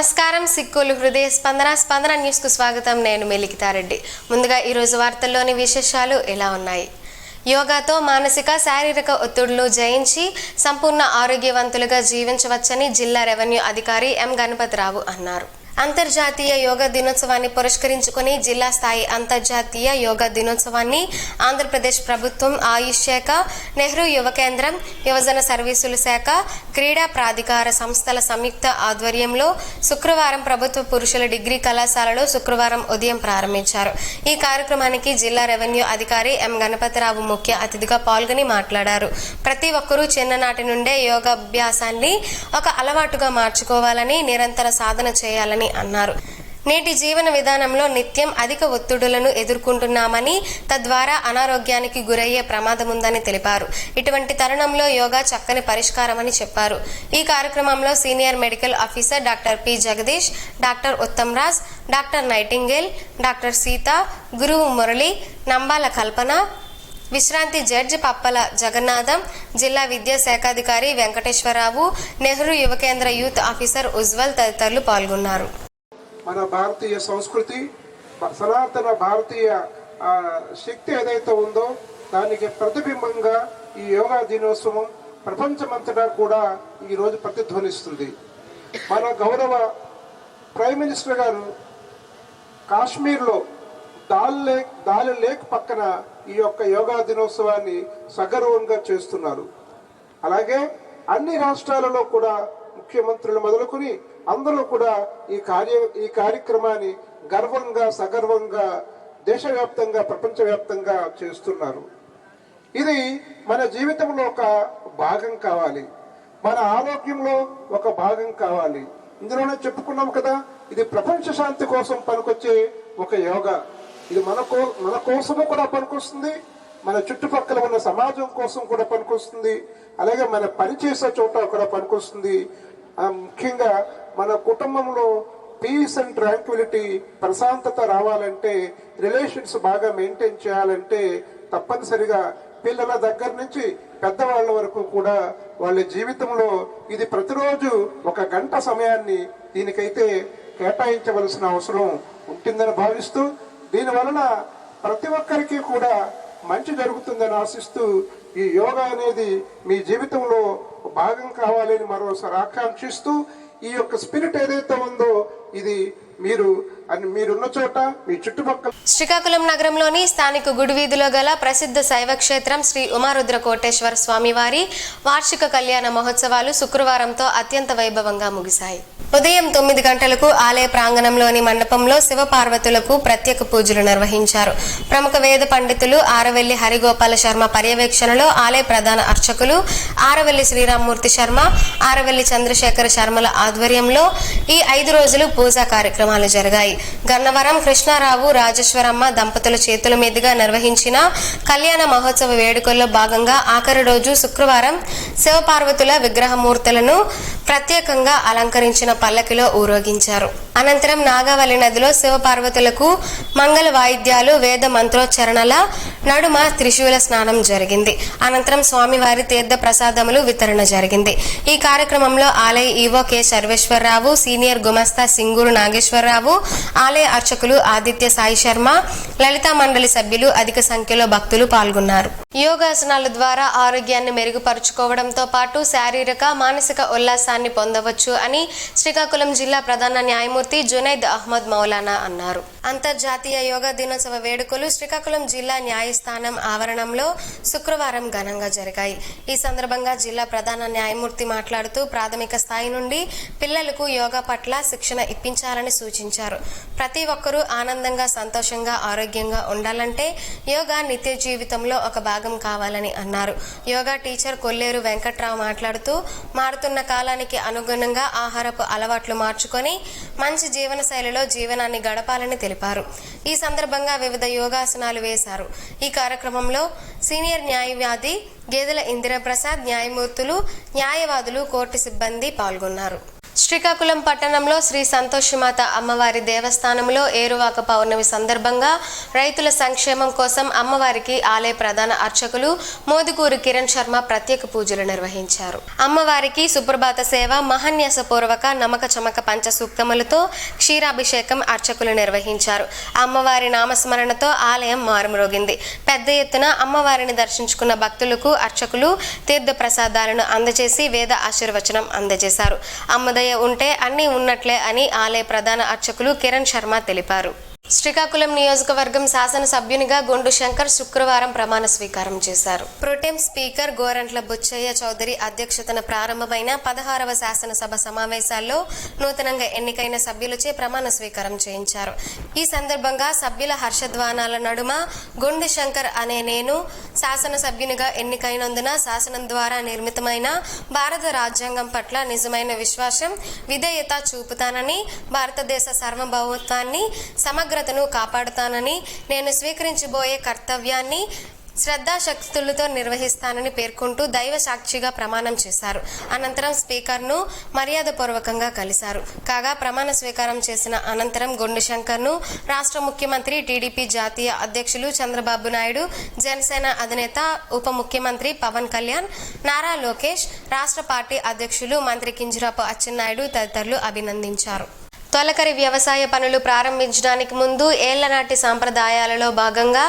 నమస్కారం సిక్కులు హృదయ స్పందన న్యూస్ కు స్వాగతం. నేను మెలికితారెడ్డి. ముందుగా ఈ రోజు వార్తల్లోని విశేషాలు ఎలా ఉన్నాయి. యోగాతో మానసిక శారీరక ఒత్తిడులు జయించి సంపూర్ణ ఆరోగ్యవంతులుగా జీవించవచ్చని జిల్లా రెవెన్యూ అధికారి ఎం గణపతిరావు అన్నారు. అంతర్జాతీయ యోగా దినోత్సవాన్ని పురస్కరించుకుని జిల్లా స్థాయి అంతర్జాతీయ యోగా దినోత్సవాన్ని ఆంధ్రప్రదేశ్ ప్రభుత్వం, ఆయుష్ శాఖ, నెహ్రూ యువ కేంద్రం, యువజన సర్వీసుల శాఖ, క్రీడా ప్రాధికార సంస్థల సంయుక్త ఆధ్వర్యంలో శుక్రవారం ప్రభుత్వ పురుషుల డిగ్రీ కళాశాలలో శుక్రవారం ఉదయం ప్రారంభించారు. ఈ కార్యక్రమానికి జిల్లా రెవెన్యూ అధికారి ఎం గణపతిరావు ముఖ్య అతిథిగా పాల్గొని మాట్లాడారు. ప్రతి ఒక్కరూ చిన్ననాటి నుండే యోగాభ్యాసాన్ని ఒక అలవాటుగా మార్చుకోవాలని, నిరంతర సాధన చేయాలని అన్నారు. నేటి జీవన విధానంలో నిత్యం అధిక ఒత్తిడులను ఎదుర్కొంటున్నామని, తద్వారా అనారోగ్యానికి గురయ్యే ప్రమాదం ఉందని తెలిపారు. ఇటువంటి తరుణంలో యోగా చక్కని పరిష్కారమని చెప్పారు. ఈ కార్యక్రమంలో senior medical officer doctor P Jagadish, doctor Uttam Raj, doctor nightingale, doctor Sita, గురువు మురళి, నంబాల కల్పన, విశ్రాంతి జడ్జి పప్పల జగన్నాథం, జిల్లా విద్యాశాఖాధికారి వెంకటేశ్వరరావు, నెహ్రూ యువ కేంద్ర యూత్ ఆఫీసర్ ఉజ్వల్ తదితరులు పాల్గొన్నారు. మన భారతీయ సంస్కృతి, సనాతన భారతీయ శక్తి ఏదైతే ఉందో దానికి ప్రతిబింబంగా ఈ యోగా దినోత్సవం ప్రపంచమంతటా కూడా ఈరోజు ప్రతిధ్వనిస్తుంది. మన గౌరవ ప్రైమ్ మినిస్టర్ గారు కాశ్మీర్లో దాల్ లేక్ పక్కన ఈ యొక్క యోగా దినోత్సవాన్ని సగర్వంగా చేస్తున్నారు. అలాగే అన్ని రాష్ట్రాలలో కూడా ముఖ్యమంత్రులు మొదలుకొని అందరూ కూడా ఈ కార్యక్రమాన్ని గర్వంగా, సగర్వంగా దేశవ్యాప్తంగా, ప్రపంచవ్యాప్తంగా చేస్తున్నారు. ఇది మన జీవితంలో ఒక భాగం కావాలి, మన ఆరోగ్యంలో ఒక భాగం కావాలి. ఇందులోనే చెప్పుకున్నాం కదా, ఇది ప్రపంచ శాంతి కోసం పనికొచ్చే ఒక యోగా. ఇది మన కోసము కూడా పనికొస్తుంది, మన చుట్టుపక్కల ఉన్న సమాజం కోసం కూడా పనికొస్తుంది, అలాగే మన పనిచేసే చోట కూడా పనికొస్తుంది. ముఖ్యంగా మన కుటుంబంలో పీస్ అండ్ ట్రాంక్విలిటీ, ప్రశాంతత రావాలంటే, రిలేషన్స్ బాగా మెయింటైన్ చేయాలంటే తప్పనిసరిగా పిల్లల దగ్గర నుంచి పెద్దవాళ్ళ వరకు కూడా వాళ్ళ జీవితంలో ఇది ప్రతిరోజు 1 గంట సమయాన్ని దీనికైతే కేటాయించవలసిన అవసరం ఉంటుందని భావిస్తూ, దీని వలన ప్రతి ఒక్కరికి కూడా మంచి జరుగుతుందని ఆశిస్తూ, ఈ యోగా అనేది మీ జీవితంలో భాగం కావాలని మరోసారి ఆకాంక్షిస్తూ, ఈ యొక్క స్పిరిట్ ఏదైతే ఉందో ఇది మీరున్న చోట మీ చుట్టుపక్కల. శ్రీకాకుళం నగరంలోని స్థానిక గుడి వీధిలో గల ప్రసిద్ధ శైవ క్షేత్రం శ్రీ ఉమారుద్ర కోటేశ్వర స్వామి వారి వార్షిక కళ్యాణ మహోత్సవాలు శుక్రవారంతో అత్యంత వైభవంగా ముగిశాయి. ఉదయం 9 గంటలకు ఆలయ ప్రాంగణంలోని మండపంలో శివపార్వతులకు ప్రత్యేక పూజలు నిర్వహించారు. ప్రముఖ వేద పండితులు ఆరవెల్లి హరిగోపాల శర్మ పర్యవేక్షణలో ఆలయ ప్రధాన అర్చకులు ఆరవెల్లి శ్రీరామ్మూర్తి శర్మ, ఆరవెల్లి చంద్రశేఖర శర్మల ఆధ్వర్యంలో ఈ 5 రోజులు పూజా కార్యక్రమాలు జరిగాయి. గన్నవరం కృష్ణారావు, రాజేశ్వరమ్మ దంపతుల చేతుల మీదుగా నిర్వహించిన కళ్యాణ మహోత్సవ వేడుకల్లో భాగంగా ఆఖరి రోజు శుక్రవారం శివపార్వతుల విగ్రహమూర్తులను ప్రత్యేకంగా అలంకరించిన పల్లకిలో ఊరేగించారు. అనంతరం నాగావళి నదిలో శివపార్వతులకు మంగళ వాయిద్యాలు, వేద మంత్రోచ్చరణల నడుమ త్రిశూల స్నానం జరిగింది. అనంతరం స్వామివారి తీర్థ ప్రసాదములు వితరణ జరిగింది. ఈ కార్యక్రమంలో ఆలయ ఈవో కె సర్వేశ్వరరావు, సీనియర్ గుమస్తా సింగూరు నాగేశ్వరరావు, ఆలయ అర్చకులు ఆదిత్య సాయి శర్మ, లలితా మండలి సభ్యులు అధిక సంఖ్యలో భక్తులు పాల్గొన్నారు. యోగాసనాల ద్వారా ఆరోగ్యాన్ని మెరుగుపరుచుకోవడంతో పాటు శారీరక, మానసిక ఉల్లాసాన్ని పొందవచ్చు అని శ్రీకాకుళం జిల్లా ప్రధాన న్యాయమూర్తి జునైద్ అహ్మద్ మౌలానా అన్నారు. అంతర్జాతీయ యోగా దినోత్సవ వేడుకలు శ్రీకాకుళం జిల్లా న్యాయస్థానం ఆవరణంలో శుక్రవారం ఘనంగా జరిగాయి. ఈ సందర్భంగా జిల్లా ప్రధాన న్యాయమూర్తి మాట్లాడుతూ ప్రాథమిక స్థాయి నుండి పిల్లలకు యోగా పట్ల శిక్షణ ఇప్పించాలని సూచించారు. ప్రతి ఒక్కరూ ఆనందంగా, సంతోషంగా, ఆరోగ్యంగా ఉండాలంటే యోగా నిత్య జీవితంలో ఒక భాగం కావాలని అన్నారు. యోగా టీచర్ కొల్లేరు వెంకట్రావు మాట్లాడుతూ మారుతున్న కాలానికి అనుగుణంగా ఆహారపు అలవాట్లు మార్చుకొని మంచి జీవన శైలిలో జీవనాన్ని గడపాలని తెలిపారు. ఈ సందర్భంగా వివిధ యోగాసనాలు వేశారు. ఈ కార్యక్రమంలో సీనియర్ న్యాయవాది గేదెల ఇందిరాప్రసాద్, న్యాయమూర్తులు, న్యాయవాదులు, కోర్టు సిబ్బంది పాల్గొన్నారు. శ్రీకాకుళం పట్టణంలో శ్రీ సంతోషిమాత అమ్మవారి దేవస్థానంలో ఏరువాక పౌర్ణమి సందర్భంగా రైతుల సంక్షేమం కోసం అమ్మవారికి ఆలయ ప్రధాన అర్చకులు మోదుకూరు కిరణ్ శర్మ ప్రత్యేక పూజలు నిర్వహించారు. అమ్మవారికి సుప్రభాత సేవ, మహాన్యాసపూర్వక నమక చమక పంచ సూక్తములతో క్షీరాభిషేకం అర్చకులు నిర్వహించారు. అమ్మవారి నామస్మరణతో ఆలయం మారుమ్రోగింది. పెద్ద ఎత్తున అమ్మవారిని దర్శించుకున్న భక్తులకు అర్చకులు తీర్థ ప్రసాదాలను అందజేసి వేద ఆశీర్వచనం అందజేశారు. అమ్మదయ ఉంటే అన్నీ ఉన్నట్లే అని ఆలయ ప్రధాన అర్చకులు కిరణ్ శర్మ తెలిపారు. శ్రీకాకుళం నియోజకవర్గం శాసనసభ్యునిగా గొండు శంకర్ శుక్రవారం ప్రమాణ స్వీకారం చేశారు. ప్రొటెం స్పీకర్ గోరంట్ల బుచ్చయ్య చౌదరి అధ్యక్షతన ప్రారంభమైన 16వ శాసనసభ సమావేశాల్లో నూతనంగా ఎన్నికైన సభ్యులచే ప్రమాణ స్వీకారం చేయించారు. ఈ సందర్భంగా సభ్యుల హర్షధ్వానాల నడుమ గొండు శంకర్ అనే నేను శాసనసభ్యునిగా ఎన్నికైనందున శాసనం ద్వారా నిర్మితమైన భారత రాజ్యాంగం పట్ల నిజమైన విశ్వాసం, విధేయత చూపుతానని, భారతదేశ సార్వభౌమత్వాన్ని, సమగ్రతను కాపాడుతానని, నేను స్వీకరించబోయే కర్తవ్యాన్ని శ్రద్ధాశక్తులతో నిర్వహిస్తానని పేర్కొంటూ దైవ సాక్షిగా ప్రమాణం చేశారు. అనంతరం స్పీకర్ను మర్యాదపూర్వకంగా కలిశారు. కాగా ప్రమాణ స్వీకారం చేసిన అనంతరం గొండు శంకర్ను రాష్ట్ర ముఖ్యమంత్రి, టీడీపీ జాతీయ అధ్యక్షులు చంద్రబాబు నాయుడు, జనసేన అధినేత ఉప ముఖ్యమంత్రి పవన్ కళ్యాణ్, నారా లోకేష్, రాష్ట్ర పార్టీ అధ్యక్షులు మంత్రి కింజరాపు అచ్చెన్నాయుడు తదితరులు అభినందించారు. తొలకరి వ్యవసాయ పనులు ప్రారంభించడానికి ముందు ఏళ్లనాటి సాంప్రదాయాలలో భాగంగా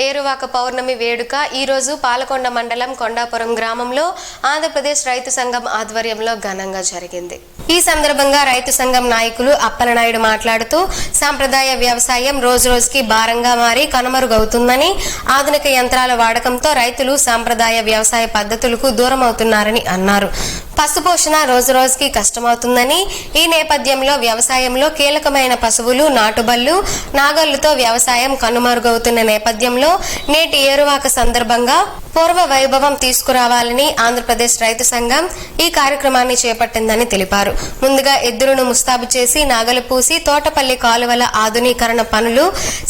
ఏరువాక పౌర్ణమి వేడుక ఈరోజు పాలకొండ మండలం కొండాపురం గ్రామంలో ఆంధ్రప్రదేశ్ రైతు సంఘం ఆధ్వర్యంలో ఘనంగా జరిగింది. ఈ సందర్భంగా రైతు సంఘం నాయకులు అప్పలనాయుడు మాట్లాడుతూ సాంప్రదాయ వ్యవసాయం రోజురోజుకి భారంగా మారి కనుమరుగవుతుందని, ఆధునిక యంత్రాల వాడకంతో రైతులు సాంప్రదాయ వ్యవసాయ పద్ధతులకు దూరం అవుతున్నారని అన్నారు. పశుపోషణ రోజురోజుకి కష్టమవుతుందని, ఈ నేపథ్యంలో వ్యవసాయంలో కీలకమైన పశువులు, నాటుబళ్లు, నాగళ్లతో వ్యవసాయం కనుమరుగవుతున్న నేపథ్యంలో నేటి ఏరువాక సందర్భంగా పూర్వ వైభవం తీసుకురావాలని ఆంధ్రప్రదేశ్ రైతు సంఘం ఈ కార్యక్రమాన్ని చేపట్టిందని తెలిపారు. ముందుగా ఎద్దులను ముస్తాబు చేసి నాగలు పూసి తోటపల్లి కాలువల ఆధునీకరణ పనులు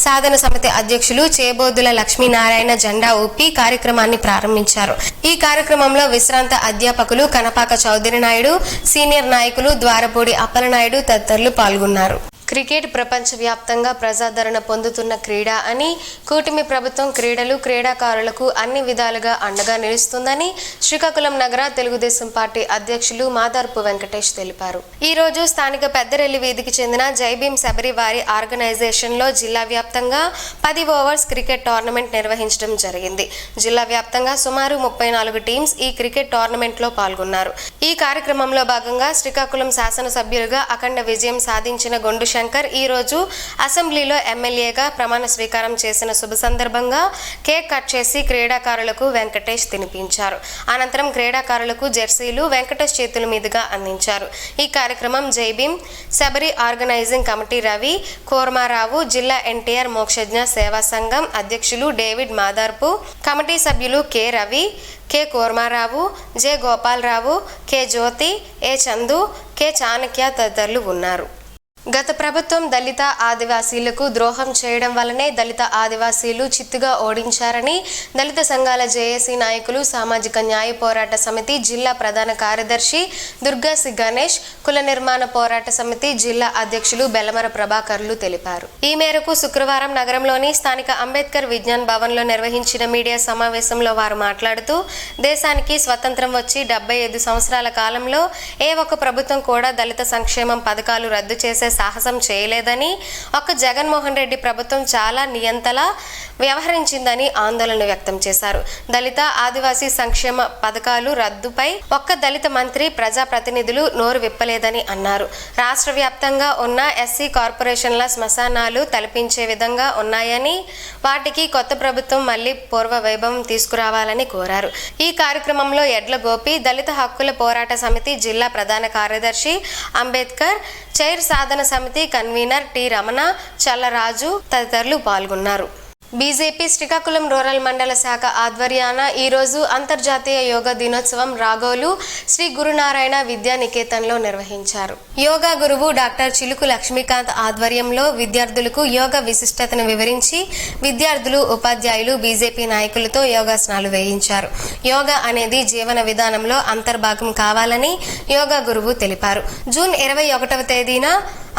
సాధన సమితి అధ్యక్షులు చేబోదుల లక్ష్మీనారాయణ జెండా ఊపి కార్యక్రమాన్ని ప్రారంభించారు. ఈ కార్యక్రమంలో విశ్రాంత అధ్యాపకులు కనపాక చౌదరి నాయుడు, సీనియర్ నాయకులు ద్వారపూడి అప్పలనాయుడు తదితరులు పాల్గొన్నారు. క్రికెట్ ప్రపంచవ్యాప్తంగా ప్రజాదరణ పొందుతున్న క్రీడ అని, కూటమి ప్రభుత్వం క్రీడలు, క్రీడాకారులకు అన్ని విధాలుగా అండగా నిలుస్తుందని శ్రీకాకుళం నగర తెలుగుదేశం పార్టీ అధ్యక్షులు మాదార్పు వెంకటేష్ తెలిపారు. ఈ రోజు స్థానిక పెద్దరెల్లి వీధికి చెందిన జైభీం శబరి వారి ఆర్గనైజేషన్లో జిల్లా వ్యాప్తంగా 10 ఓవర్స్ క్రికెట్ టోర్నమెంట్ నిర్వహించడం జరిగింది. జిల్లా వ్యాప్తంగా సుమారు 34 టీమ్స్ ఈ క్రికెట్ టోర్నమెంట్లో పాల్గొన్నారు. ఈ కార్యక్రమంలో భాగంగా శ్రీకాకుళం శాసనసభ్యులుగా అఖండ విజయం సాధించిన గొండు శంకర్ ఈ రోజు అసెంబ్లీలో ఎమ్మెల్యేగా ప్రమాణ స్వీకారం చేసిన శుభ సందర్భంగా కేక్ కట్ చేసి క్రీడాకారులకు వెంకటేష్ తినిపించారు. అనంతరం క్రీడాకారులకు జెర్సీలు వెంకటేష్ చేతుల మీదుగా అందించారు. ఈ కార్యక్రమం జైభీం శబరి ఆర్గనైజింగ్ కమిటీ రవి కోర్మారావు, జిల్లా ఎన్టీఆర్ మోక్షజ్ఞ సేవా సంఘం అధ్యక్షులు డేవిడ్ మాదార్పు, కమిటీ సభ్యులు K Ravi, K Kormarao, J Gopalarao, K Jyothi, A Chandu, K Chanakya తదితరులు ఉన్నారు. గత ప్రభుత్వం దళిత ఆదివాసీలకు ద్రోహం చేయడం వల్లనే దళిత ఆదివాసీలు చిత్తుగా ఓడించారని దళిత సంఘాల జేఏసీ నాయకులు, సామాజిక న్యాయ పోరాట సమితి జిల్లా ప్రధాన కార్యదర్శి దుర్గాసి గణేష్, కుల నిర్మాణ పోరాట సమితి జిల్లా అధ్యక్షులు బెల్లమర ప్రభాకర్లు తెలిపారు. ఈ మేరకు శుక్రవారం నగరంలోని స్థానిక అంబేద్కర్ విజ్ఞాన్ భవన్లో నిర్వహించిన మీడియా సమావేశంలో వారు మాట్లాడుతూ దేశానికి స్వతంత్రం వచ్చి 75 సంవత్సరాల కాలంలో ఏ ఒక్క ప్రభుత్వం కూడా దళిత సంక్షేమం పథకాలు రద్దు చేసే సాహసం చేయలేదని, ఒక్క జగన్మోహన్ రెడ్డి ప్రభుత్వం చాలా నియంతలా వ్యవహరించిందని ఆందోళన వ్యక్తం చేశారు. దళిత ఆదివాసీ సంక్షేమ పథకాలు రద్దుపై ఒక్క దళిత మంత్రి, ప్రజాప్రతినిధులు నోరు విప్పలేదని అన్నారు. రాష్ట్ర వ్యాప్తంగా ఉన్న ఎస్సీ కార్పొరేషన్ల శ్మశానాలు తలపించే విధంగా ఉన్నాయని, వాటికి కొత్త ప్రభుత్వం మళ్లీ పూర్వ వైభవం తీసుకురావాలని కోరారు. ఈ కార్యక్రమంలో ఎడ్ల గోపి, దళిత హక్కుల పోరాట సమితి జిల్లా ప్రధాన కార్యదర్శి అంబేద్కర్ చైర్ సాధన సమితి కన్వీనర్ టి రమణ, చల్లరాజు తదితరులు పాల్గొన్నారు. బీజేపీ శ్రీకాకుళం రూరల్ మండల శాఖ ఆధ్వర్యాన ఈరోజు అంతర్జాతీయ యోగా దినోత్సవం రాగోలు శ్రీ గురునారాయణ విద్యా నికేతన్లో నిర్వహించారు. యోగా గురువు డాక్టర్ చిలుకు లక్ష్మీకాంత్ ఆధ్వర్యంలో విద్యార్థులకు యోగా విశిష్టతను వివరించి విద్యార్థులు, ఉపాధ్యాయులు, బీజేపీ నాయకులతో యోగాసనాలు వేయించారు. యోగా అనేది జీవన విధానంలో అంతర్భాగం కావాలని యోగా గురువు తెలిపారు. జూన్ 21వ తేదీన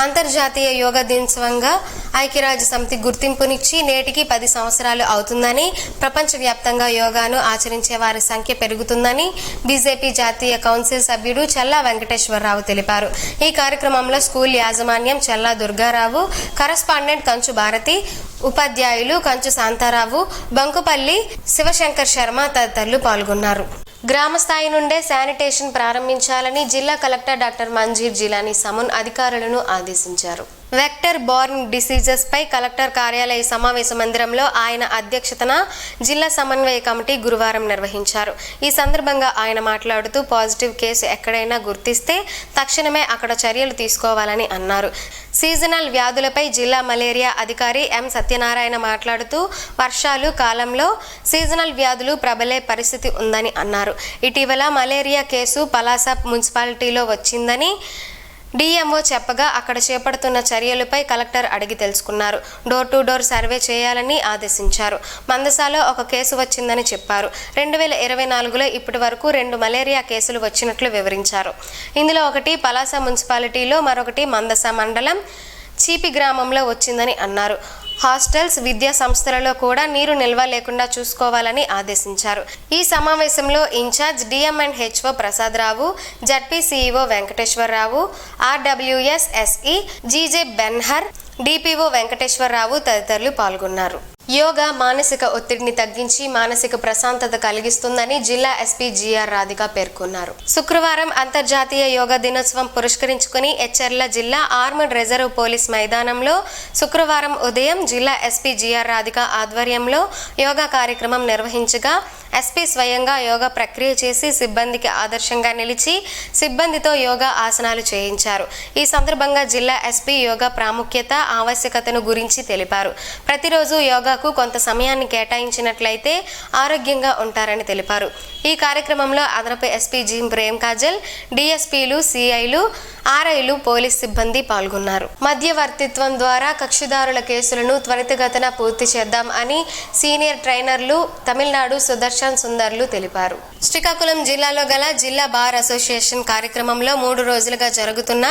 అంతర్జాతీయ యోగా దినోత్సవంగా ఐక్యరాజ్య సమితి గుర్తింపునిచ్చి నేటికి 10 సంవత్సరాలు అవుతుందని, ప్రపంచవ్యాప్తంగా యోగాను ఆచరించే వారి సంఖ్య పెరుగుతుందని బీజేపీ జాతీయ కౌన్సిల్ సభ్యుడు చల్లా వెంకటేశ్వరరావు తెలిపారు. ఈ కార్యక్రమంలో స్కూల్ యాజమాన్యం చల్లా దుర్గారావు, కరస్పాండెంట్ కంచు భారతి, ఉపాధ్యాయులు కంచు శాంతారావు, బంకుపల్లి శివశంకర్ శర్మ తదితరులు పాల్గొన్నారు. గ్రామ స్థాయి నుండే శానిటేషన్ ప్రారంభించాలని జిల్లా కలెక్టర్ డాక్టర్ మంజీర్ జిలానీ సమన్ అధికారులను ఆదేశించారు. వెక్టర్ బోర్న్ డిసీజెస్ పై కలెక్టర్ కార్యాలయ సమావేశ మందిరంలో ఆయన అధ్యక్షతన జిల్లా సమన్వయ కమిటీ గురువారం నిర్వహించారు. ఈ సందర్భంగా ఆయన మాట్లాడుతూ పాజిటివ్ కేసు ఎక్కడైనా గుర్తిస్తే తక్షణమే అక్కడ చర్యలు తీసుకోవాలని అన్నారు. సీజనల్ వ్యాధులపై జిల్లా మలేరియా అధికారి ఎం సత్యనారాయణ మాట్లాడుతూ వర్షాలు కాలంలో సీజనల్ వ్యాధులు ప్రబలే పరిస్థితి ఉందని అన్నారు. ఇటీవల మలేరియా కేసు పలాస మున్సిపాలిటీలో వచ్చిందని డిఎంఓ చెప్పగా అక్కడ చేపడుతున్న చర్యలపై కలెక్టర్ అడిగి తెలుసుకున్నారు. డోర్ టు డోర్ సర్వే చేయాలని ఆదేశించారు. మందసాలో ఒక కేసు వచ్చిందని చెప్పారు. 2024లో ఇప్పటి వరకు 2 మలేరియా కేసులు వచ్చినట్లు వివరించారు. ఇందులో ఒకటి పలాస మున్సిపాలిటీలో, మరొకటి మందస మండలం చీపి గ్రామంలో వచ్చిందని అన్నారు. హాస్టల్స్, విద్యా సంస్థలలో కూడా నీరు నిల్వ లేకుండా చూసుకోవాలని ఆదేశించారు. ఈ సమావేశంలో in charge DM and HO Prasadarao, ZP CEO Venkateswararao, RWS SE GJ Benhur, DPO Venkateswararao తదితరులు పాల్గొన్నారు. యోగా మానసిక ఒత్తిడిని తగ్గించి మానసిక ప్రశాంతత కలిగిస్తుందని జిల్లా ఎస్పీ జిఆర్ రాధిక పేర్కొన్నారు. శుక్రవారం అంతర్జాతీయ యోగా దినోత్సవం పురస్కరించుకుని ఎచ్చెర్ల జిల్లా ఆర్మడ్ రిజర్వ్ పోలీస్ మైదానంలో శుక్రవారం ఉదయం జిల్లా ఎస్పీ జిఆర్ రాధిక ఆధ్వర్యంలో యోగా కార్యక్రమం నిర్వహించగా ఎస్పీ స్వయంగా యోగా ప్రక్రియ చేసి సిబ్బందికి ఆదర్శంగా నిలిచి సిబ్బందితో యోగా ఆసనాలు చేయించారు. ఈ సందర్భంగా జిల్లా ఎస్పీ యోగా ప్రాముఖ్యత, ఆవశ్యకతను గురించి తెలిపారు. ప్రతిరోజు యోగాకు కొంత సమయాన్ని కేటాయించినట్లయితే ఆరోగ్యంగా ఉంటారని తెలిపారు. ఈ కార్యక్రమంలో అదనపు ఎస్పీ జి ప్రేమ్ కాజల్, డిఎస్పీలు, సిఐలు, ఆర్ఐలు, పోలీస్ సిబ్బంది పాల్గొన్నారు. మధ్యవర్తిత్వం ద్వారా కక్షిదారుల కేసులను త్వరితగతిన పూర్తి చేద్దాం అని సీనియర్ ట్రైనర్లు తమిళనాడు సుదర్శన్ సుందర్లు తెలిపారు. శ్రీకాకుళం జిల్లాలో గల జిల్లా బార్ అసోసియేషన్ కార్యక్రమంలో 3 రోజులుగా జరుగుతున్న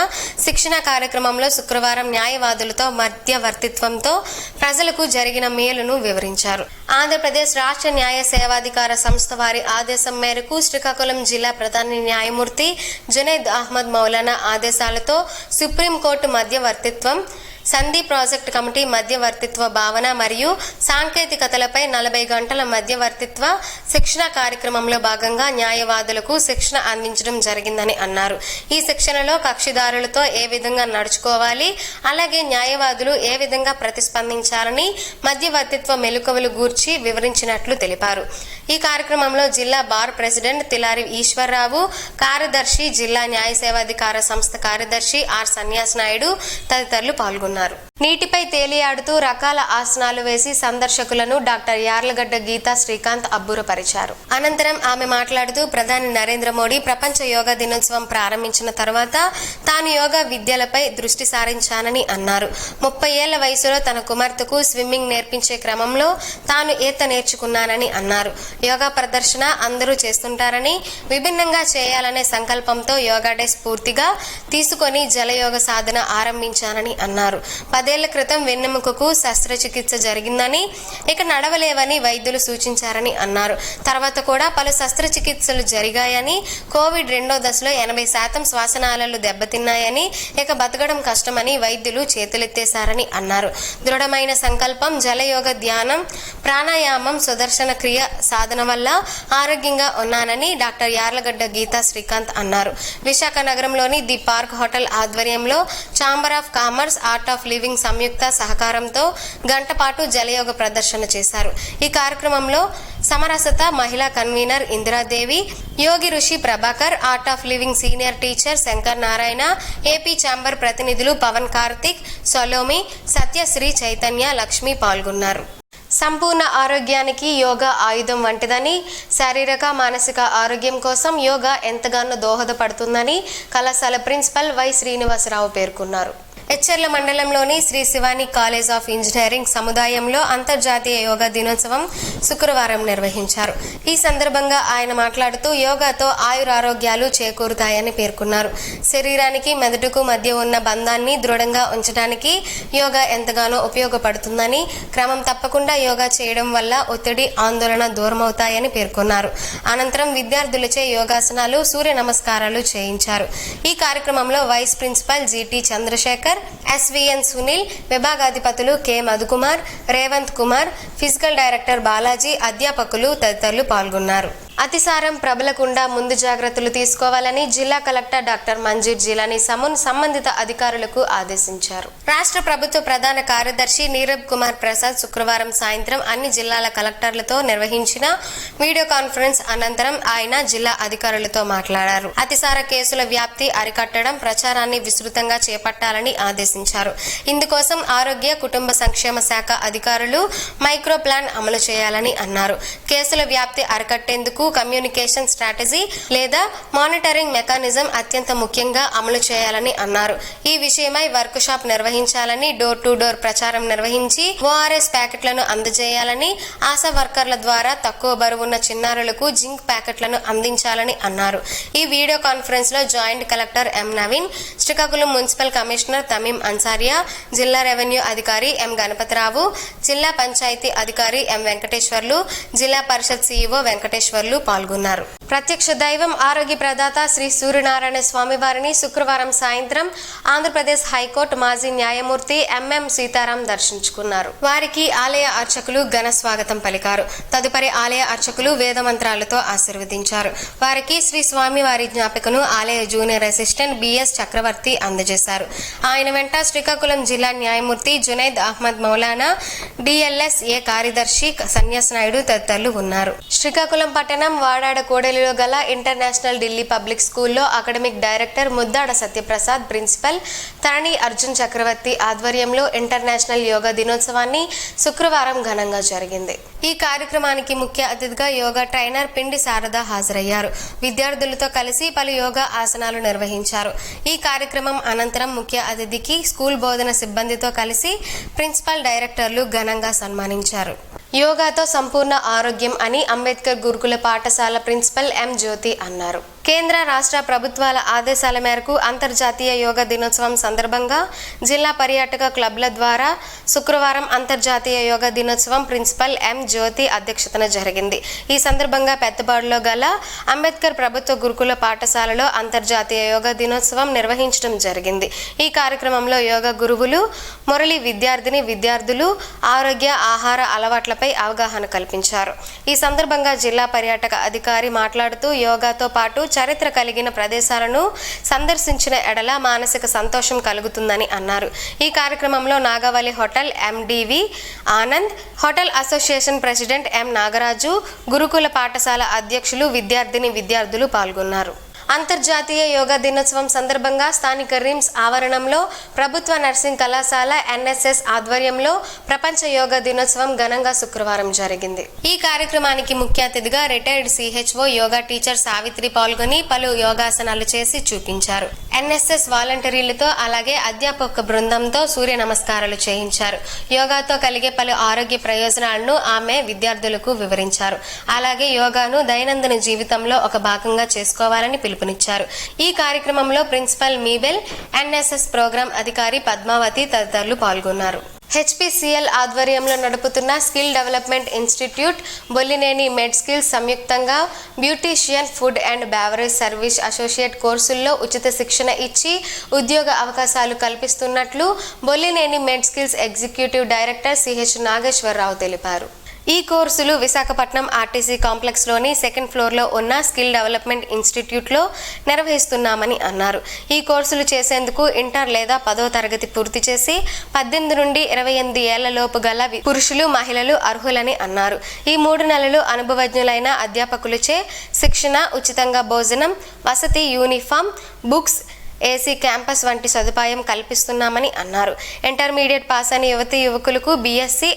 శిక్షణ కార్యక్రమంలో శుక్రవారం న్యాయవాదులతో మధ్యవర్తిత్వంతో ప్రజలకు జరిగిన మేలును వివరించారు. ఆంధ్రప్రదేశ్ రాష్ట్ర న్యాయ సేవాధికార సంస్థ వారి ఆదేశం మేరకు శ్రీకాకుళం జిల్లా ప్రధాన న్యాయమూర్తి జునైద్ అహ్మద్ మౌలానా ఆదేశాలతో సుప్రీంకోర్టు మధ్యవర్తిత్వం, సంధి ప్రాజెక్ట్ కమిటీ మధ్యవర్తిత్వ భావన మరియు సాంకేతికతలపై 40 గంటల మధ్యవర్తిత్వ శిక్షణ కార్యక్రమంలో భాగంగా న్యాయవాదులకు శిక్షణ అందించడం జరిగిందని అన్నారు. ఈ శిక్షణలో కక్షిదారులతో ఏ విధంగా నడుచుకోవాలి, అలాగే న్యాయవాదులు ఏ విధంగా ప్రతిస్పందించాలని మధ్యవర్తిత్వ మెలకువలు గూర్చి వివరించినట్లు తెలిపారు. ఈ కార్యక్రమంలో జిల్లా బార్ ప్రెసిడెంట్ తిలారి ఈశ్వర్రావు, కార్యదర్శి, జిల్లా న్యాయ సేవాధికార సంస్థ కార్యదర్శి ఆర్ సన్యాస్ నాయుడు తదితరులు పాల్గొన్నారు. నీటిపై తేలియాడుతూ రకాల ఆసనాలు వేసి సందర్శకులను డాక్టర్ యార్లగడ్డ గీతా శ్రీకాంత్ అబ్బురపరిచారు. అనంతరం ఆమె మాట్లాడుతూ ప్రధాని నరేంద్ర మోడీ ప్రపంచ యోగా దినోత్సవం ప్రారంభించిన తర్వాత తాను యోగా విద్యలపై దృష్టి సారించానని అన్నారు. 30 ఏళ్ల వయసులో తన కుమార్తెకు స్విమ్మింగ్ నేర్పించే క్రమంలో తాను ఈత నేర్చుకున్నానని అన్నారు. యోగా ప్రదర్శన అందరూ చేస్తుంటారని, విభిన్నంగా చేయాలనే సంకల్పంతో యోగా డే స్ఫూర్తిగా తీసుకొని జలయోగ సాధన ఆరంభించానని అన్నారు. 10 ఏళ్ల క్రితం వెన్నెముకకు శస్త్రచికిత్స జరిగిందని, ఇక నడవలేవని వైద్యులు సూచించారని అన్నారు. తర్వాత కూడా పలు శస్త్రచికిత్సలు జరిగాయని, కోవిడ్ 2వ దశలో 80% శ్వాసనాళాలు దెబ్బతిన్నాయని, ఇక బతకడం కష్టమని వైద్యులు చేతులెత్తేశారని అన్నారు. దృఢమైన సంకల్పం, జలయోగ, ధ్యానం, ప్రాణాయామం, సుదర్శన క్రియ సాధన వల్ల ఆరోగ్యంగా ఉన్నానని డాక్టర్ యార్లగడ్డ గీతా శ్రీకాంత్ అన్నారు. విశాఖ నగరంలోని ది పార్క్ హోటల్ ఆధ్వర్యంలో chamber of commerce, art of living సంయుక్త సహకారంతో గంట పాటు జలయోగ ప్రదర్శన చేశారు. ఈ కార్యక్రమంలో సమరసత మహిళా కన్వీనర్ ఇందిరాదేవి, యోగి ఋషి Prabhakar, art of living senior teacher Shankar Narayana, AP chamber ప్రతినిధులు పవన్ కార్తిక్, సొలోమి, సత్యశ్రీ, చైతన్య, లక్ష్మి పాల్గొన్నారు. సంపూర్ణ ఆరోగ్యానికి యోగా ఆయుధం వంటిదని, శారీరక మానసిక ఆరోగ్యం కోసం యోగా ఎంతగానో దోహదపడుతుందని కళాశాల ప్రిన్సిపల్ వై శ్రీనివాసరావు పేర్కొన్నారు. ఎచ్చెర్ల మండలంలోని Sri Shivani college of engineering సముదాయంలో అంతర్జాతీయ యోగా దినోత్సవం శుక్రవారం నిర్వహించారు. ఈ సందర్భంగా ఆయన మాట్లాడుతూ యోగాతో ఆయురారోగ్యాలు చేకూరుతాయని పేర్కొన్నారు. శరీరానికి మెదడుకు మధ్య ఉన్న బంధాన్ని దృఢంగా ఉంచడానికి యోగా ఎంతగానో ఉపయోగపడుతుందని, క్రమం తప్పకుండా యోగా చేయడం వల్ల ఒత్తిడి, ఆందోళన దూరమవుతాయని పేర్కొన్నారు. అనంతరం విద్యార్థులచే యోగాసనాలు, సూర్య నమస్కారాలు చేయించారు. ఈ కార్యక్రమంలో vice principal GT Chandrasekhar, SVN Sunil, విభాగాధిపతులు K Madhukumar, Revanth Kumar, physical director Balaji, అధ్యాపకులు తదితరులు పాల్గొన్నారు. అతిసారం ప్రబలకుండా ముందు జాగ్రత్తలు తీసుకోవాలని జిల్లా కలెక్టర్ డాక్టర్ మంజీర్ జిలానీ సమూన్ సంబంధిత అధికారులకు ఆదేశించారు. రాష్ట్ర ప్రభుత్వ ప్రధాన కార్యదర్శి నీరబ్ కుమార్ ప్రసాద్ శుక్రవారం సాయంత్రం అన్ని జిల్లాల కలెక్టర్లతో నిర్వహించిన వీడియో కాన్ఫరెన్స్ అనంతరం ఆయన జిల్లా అధికారులతో మాట్లాడారు. అతిసార కేసుల వ్యాప్తి అరికట్టడం, ప్రచారాన్ని విస్తృతంగా చేపట్టాలని ఆదేశించారు. ఇందుకోసం ఆరోగ్య కుటుంబ సంక్షేమ శాఖ అధికారులు మైక్రో ప్లాన్ అమలు చేయాలని అన్నారు. కేసుల వ్యాప్తి అరికట్టేందుకు కమ్యూనికేషన్ స్ట్రాటజీ లేదా మానిటరింగ్ మెకానిజం అత్యంత ముఖ్యంగా అమలు చేయాలని అన్నారు. ఈ విషయమై వర్క్ షాప్ నిర్వహించాలని, డోర్ టు డోర్ ప్రచారం నిర్వహించి ఓఆర్ఎస్ ప్యాకెట్లను అందజేయాలని, ఆశా వర్కర్ల ద్వారా తక్కువ బరువున్న చిన్నారులకు జింక్ ప్యాకెట్లను అందించాలని అన్నారు. ఈ వీడియో కాన్ఫరెన్స్ లో joint collector M Naveen, Srikakulam municipal commissioner Tameem Ansariya, జిల్లా రెవెన్యూ అధికారి ఎం గణపతిరావు, జిల్లా పంచాయతీ అధికారి ఎం వెంకటేశ్వర్లు, జిల్లా పరిషత్ సిఇఓ వెంకటేశ్వర్లు పాల్గొన్నారు. ప్రత్యక్ష దైవం, ఆరోగ్య ప్రదాత శ్రీ సూర్యనారాయణ స్వామి వారిని శుక్రవారం సాయంత్రం ఆంధ్రప్రదేశ్ హైకోర్టు మాజీ న్యాయమూర్తి ఎంఎం సీతారాం దర్శించుకున్నారు. వారికి ఆలయ అర్చకులు ఘన స్వాగతం పలికారు. తదుపరి ఆలయ అర్చకులు వేద మంత్రాలతో ఆశీర్వదించారు. వారికి శ్రీ స్వామి వారి జ్ఞాపికను ఆలయ జూనియర్ అసిస్టెంట్ బిఎస్ చక్రవర్తి అందజేశారు. ఆయన వెంట శ్రీకాకుళం జిల్లా న్యాయమూర్తి జునైద్ అహ్మద్ మౌలానా, డిఎల్ఎస్ఏ కార్యదర్శి సన్యాస్ నాయుడు తదితరులు ఉన్నారు. శ్రీకాకుళం పట్టణం వాడాడ కోడలిలో గల ఇంటర్నేషనల్ ఢిల్లీ పబ్లిక్ స్కూల్లో academic director Muddada Satyaprasad, principal Tarani Arjun Chakravarthy ఆధ్వర్యంలో ఇంటర్నేషనల్ యోగా దినోత్సవాన్ని శుక్రవారం ఘనంగా జరిగింది. ఈ కార్యక్రమానికి ముఖ్య అతిథిగా యోగా ట్రైనర్ పిండి శారద హాజరయ్యారు. విద్యార్థులతో కలిసి పలు యోగా ఆసనాలు నిర్వహించారు. ఈ కార్యక్రమం అనంతరం ముఖ్య అతిథికి స్కూల్ బోధన సిబ్బందితో కలిసి ప్రిన్సిపల్ డైరెక్టర్లు ఘనంగా సన్మానించారు. యోగాతో సంపూర్ణ ఆరోగ్యం అని అంబేద్కర్ గురుకుల పాఠశాల ప్రిన్సిపల్ ఎం జ్యోతి అన్నారు. కేంద్ర రాష్ట్ర ప్రభుత్వాల ఆదేశాల మేరకు అంతర్జాతీయ యోగా దినోత్సవం సందర్భంగా జిల్లా పర్యాటక క్లబ్ల ద్వారా శుక్రవారం అంతర్జాతీయ యోగా దినోత్సవం ప్రిన్సిపల్ ఎం జ్యోతి అధ్యక్షతన జరిగింది. ఈ సందర్భంగా పెద్దపాడులో గల అంబేద్కర్ ప్రభుత్వ గురుకుల పాఠశాలలో అంతర్జాతీయ యోగా దినోత్సవం నిర్వహించడం జరిగింది. ఈ కార్యక్రమంలో యోగా గురువులు మురళి విద్యార్థులు ఆరోగ్య ఆహార అలవాట్లపై అవగాహన కల్పించారు. ఈ సందర్భంగా జిల్లా పర్యాటక అధికారి మాట్లాడుతూ యోగాతో పాటు చరిత్ర కలిగిన ప్రదేశాలను సందర్శించిన ఎడల మానసిక సంతోషం కలుగుతుందని అన్నారు. ఈ కార్యక్రమంలో Nagavalli hotel MDV Anand, hotel association president M Nagaraju, గురుకుల పాఠశాల అధ్యక్షులు, విద్యార్థులు పాల్గొన్నారు. అంతర్జాతీయ యోగా దినోత్సవం సందర్భంగా స్థానిక రిమ్స్ ఆవరణంలో ప్రభుత్వ నర్సింగ్ కళాశాల ఎన్ఎస్ఎస్ ఆధ్వర్యంలో ప్రపంచ యోగా దినోత్సవం ఘనంగా శుక్రవారం జరిగింది. ఈ కార్యక్రమానికి ముఖ్య అతిథిగా retired CHO yoga teacher Savitri పాల్గొని పలు యోగాసనాలు చేసి చూపించారు. ఎన్ఎస్ఎస్ వాలంటీర్లతో అలాగే అధ్యాపక బృందంతో సూర్య నమస్కారాలు చేయించారు. యోగాతో కలిగే పలు ఆరోగ్య ప్రయోజనాలను ఆమె విద్యార్థులకు వివరించారు. అలాగే యోగాను దైనందిన జీవితంలో ఒక భాగంగా చేసుకోవాలని పిలుపునిచ్చారు. ఈ కార్యక్రమంలో ప్రిన్సిపల్ మీబెల్, ఎన్ఎస్ఎస్ ప్రోగ్రాం అధికారి పద్మావతి తదితరులు పాల్గొన్నారు. హెచ్పిసిఎల్ ఆధ్వర్యంలో నడుపుతున్న skill development institute, Bollineni med skills సంయుక్తంగా beautician, food and beverage service associate కోర్సుల్లో ఉచిత శిక్షణ ఇచ్చి ఉద్యోగ అవకాశాలు కల్పిస్తున్నట్లు Bollineni med skills executive director CH Nageswararao తెలిపారు. ఈ కోర్సులు విశాఖపట్నం ఆర్టీసీ కాంప్లెక్స్లోని సెకండ్ ఫ్లోర్లో ఉన్న స్కిల్ డెవలప్మెంట్ ఇన్స్టిట్యూట్లో నిర్వహిస్తున్నామని అన్నారు. ఈ కోర్సులు చేసేందుకు ఇంటర్ లేదా 10వ తరగతి పూర్తి చేసి 18 నుండి 28 ఏళ్ల లోపు గల పురుషులు, మహిళలు అర్హులని అన్నారు. ఈ 3 నెలలు అనుభవజ్ఞులైన అధ్యాపకులచే శిక్షణ, ఉచితంగా భోజనం, వసతి, యూనిఫామ్, బుక్స్, ఏసీ క్యాంపస్ వంటి సదుపాయం కల్పిస్తున్నామని అన్నారు. ఇంటర్మీడియట్ పాస్ అయిన యువతీ యువకులకు బీఎస్సీ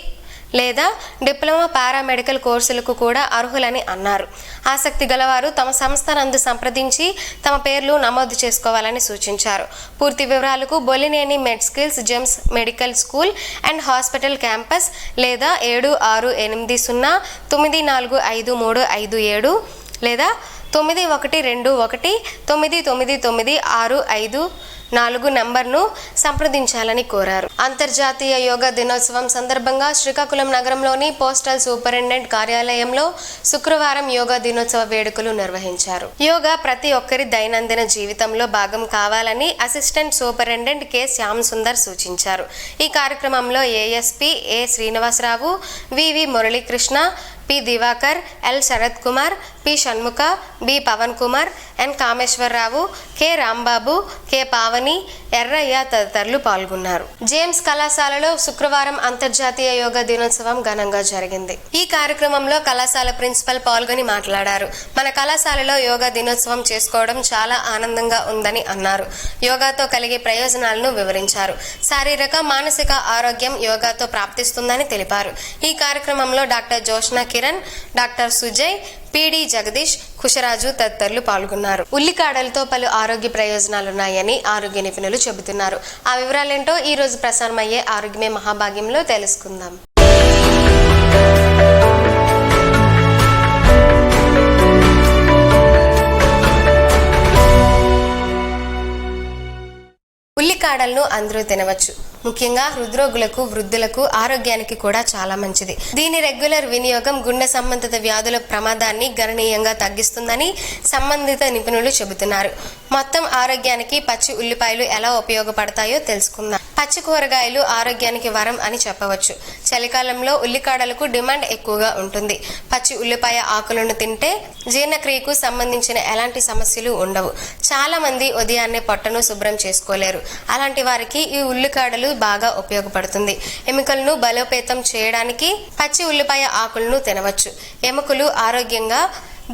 లేదా డిప్లొమా పారామెడికల్ కోర్సులకు కూడా అర్హులని అన్నారు. ఆసక్తి గలవారు తమ సంస్థ నందు సంప్రదించి తమ పేర్లు నమోదు చేసుకోవాలని సూచించారు. పూర్తి వివరాలకు Bollineni Medskills GEMS medical school and hospital campus లేదా 7680945357 లేదా 9121999654 నంబర్ను సంప్రదించాలని కోరారు. అంతర్జాతీయ యోగా దినోత్సవం సందర్భంగా శ్రీకాకుళం నగరంలోని పోస్టల్ సూపరింటెండెంట్ కార్యాలయంలో శుక్రవారం యోగా దినోత్సవ వేడుకలు నిర్వహించారు. యోగా ప్రతి ఒక్కరి దైనందిన జీవితంలో భాగం కావాలని assistant superintendent K Shyam Sundar సూచించారు. ఈ కార్యక్రమంలో ASP A Srinivasarao, VV Muralikrishna, P Divakar, L Sarath Kumar, P Shanmukha, B Pavan Kumar, N Kameswararao, K Rambabu, K Pavani, Errayya తదితరులు పాల్గొన్నారు. జేమ్స్ కళాశాలలో శుక్రవారం అంతర్జాతీయ యోగా దినోత్సవం ఘనంగా జరిగింది. ఈ కార్యక్రమంలో కళాశాల ప్రిన్సిపల్ పాల్గొని మాట్లాడారు. మన కళాశాలలో యోగా దినోత్సవం చేసుకోవడం చాలా ఆనందంగా ఉందని అన్నారు. యోగాతో కలిగే ప్రయోజనాలను వివరించారు. శారీరక, మానసిక ఆరోగ్యం యోగాతో ప్రాప్తిస్తుందని తెలిపారు. ఈ కార్యక్రమంలో డాక్టర్ జోష్నా కిరణ్, డాక్టర్ సుజయ్, పిడి జగదీష్, కుషరాజు తదితరులు పాల్గొన్నారు. ఉల్లికాడలతో పలు ఆరోగ్య ప్రయోజనాలున్నాయని ఆరోగ్య నిపుణులు చెబుతున్నారు. ఆ వివరాలేంటో ఈ రోజు ప్రసారమయ్యే ఆరోగ్యమే మహాభాగ్యంలో తెలుసుకుందాం. ఉల్లికాడలను అందరూ తినవచ్చు. ముఖ్యంగా హృద్రోగులకు, వృద్ధులకు ఆరోగ్యానికి కూడా చాలా మంచిది. దీని రెగ్యులర్ వినియోగం గుండె సంబంధిత వ్యాధుల ప్రమాదాన్ని గణనీయంగా తగ్గిస్తుందని సంబంధిత నిపుణులు చెబుతున్నారు. మొత్తం ఆరోగ్యానికి పచ్చి ఉల్లిపాయలు ఎలా ఉపయోగపడతాయో తెలుసుకుందాం. పచ్చి కూరగాయలు ఆరోగ్యానికి వరం అని చెప్పవచ్చు. చలికాలంలో ఉల్లికాడలకు డిమాండ్ ఎక్కువగా ఉంటుంది. పచ్చి ఉల్లిపాయ ఆకులను తింటే జీర్ణక్రియకు సంబంధించిన ఎలాంటి సమస్యలు ఉండవు. చాలా మంది ఉదయాన్నే పొట్టను శుభ్రం చేసుకోలేరు. అలాంటి వారికి ఈ ఉల్లికాడలు బాగా ఉపయోగపడుతుంది. ఎముకలను బలోపేతం చేయడానికి పచ్చి ఉల్లిపాయ ఆకులను తినవచ్చు. ఎముకలు ఆరోగ్యంగా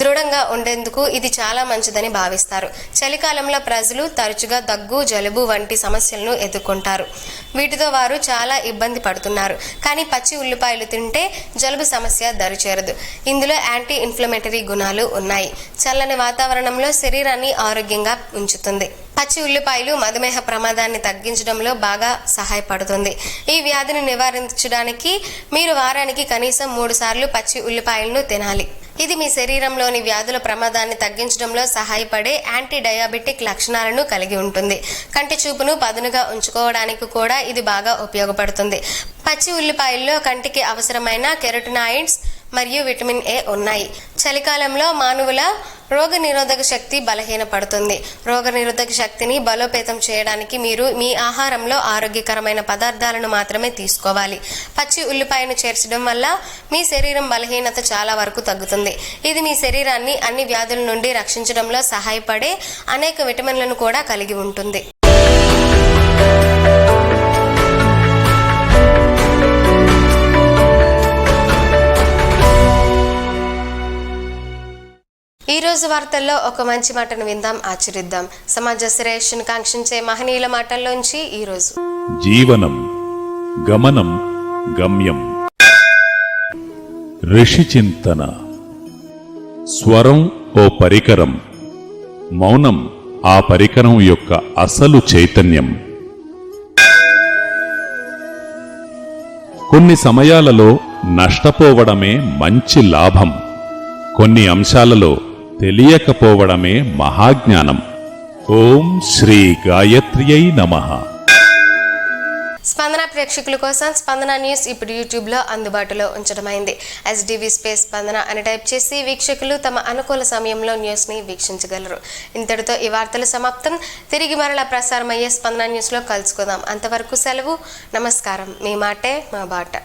దృఢంగా ఉండేందుకు ఇది చాలా మంచిదని భావిస్తారు. చలికాలంలో ప్రజలు తరచుగా దగ్గు, జలుబు వంటి సమస్యలను ఎదుర్కొంటారు. వీటితో వారు చాలా ఇబ్బంది పడుతున్నారు. కానీ పచ్చి ఉల్లిపాయలు తింటే జలుబు సమస్య దరిచేరదు. ఇందులో యాంటీ ఇన్ఫ్లమేటరీ గుణాలు ఉన్నాయి. చల్లని వాతావరణంలో శరీరాన్ని ఆరోగ్యంగా ఉంచుతుంది. పచ్చి ఉల్లిపాయలు మధుమేహ ప్రమాదాన్ని తగ్గించడంలో బాగా సహాయపడుతుంది. ఈ వ్యాధిని నివారించడానికి మీరు వారానికి కనీసం 3 సార్లు పచ్చి ఉల్లిపాయలను తినాలి. ఇది మీ శరీరంలోని వ్యాధుల ప్రమాదాన్ని తగ్గించడంలో సహాయపడే యాంటీ డయాబెటిక్ లక్షణాలను కలిగి ఉంటుంది. కంటి చూపును పదునుగా ఉంచుకోవడానికి కూడా ఇది బాగా ఉపయోగపడుతుంది. పచ్చి ఉల్లిపాయల్లో కంటికి అవసరమైన కెరోటినాయిడ్స్ మరియు విటమిన్ ఏ ఉన్నాయి. చలికాలంలో మానవుల రోగనిరోధక శక్తి బలహీనపడుతుంది. రోగనిరోధక శక్తిని బలోపేతం చేయడానికి మీరు మీ ఆహారంలో ఆరోగ్యకరమైన పదార్థాలను మాత్రమే తీసుకోవాలి. పచ్చి ఉల్లిపాయను చేర్చడం వల్ల మీ శరీరం బలహీనత చాలా వరకు తగ్గుతుంది. ఇది మీ శరీరాన్ని అన్ని వ్యాధుల నుండి రక్షించడంలో సహాయపడే అనేక విటమిన్లను కూడా కలిగి ఉంటుంది. ఈ రోజు వార్తల్లో ఒక మంచి మాటను విందాం, ఆచరిద్దాం. సమాజ శ్రేయస్సును కాంక్షించే మహనీయుల మాటల్లోంచి ఈ రోజు. జీవనం గమనం గమ్యం. ఋషి చింతన. స్వరం ఓ పరికరం, మౌనం ఆ పరికరం యొక్క అసలు చైతన్యం. కొన్ని సమయాలలో నష్టపోవడమే మంచి లాభం. కొన్ని అంశాలలో తెలియకపోవడమే మహాజ్ఞానం. ఓం శ్రీ గాయత్ర్యై నమః. స్పందన ప్రేక్షకుల కోసం స్పందన న్యూస్ ఇప్పుడు యూట్యూబ్లో అందుబాటులో ఉంచడమైంది. SDV స్పేస్ స్పందన అని టైప్ చేసి వీక్షకులు తమ అనుకూల సమయంలో న్యూస్ని వీక్షించగలరు. ఇంతటితో ఈ వార్తలు సమాప్తం. తిరిగి మరలా ప్రసారమయ్యే స్పందన న్యూస్లో కలుసుకుందాం. అంతవరకు సెలవు. నమస్కారం. మీ మాటే మా బాట.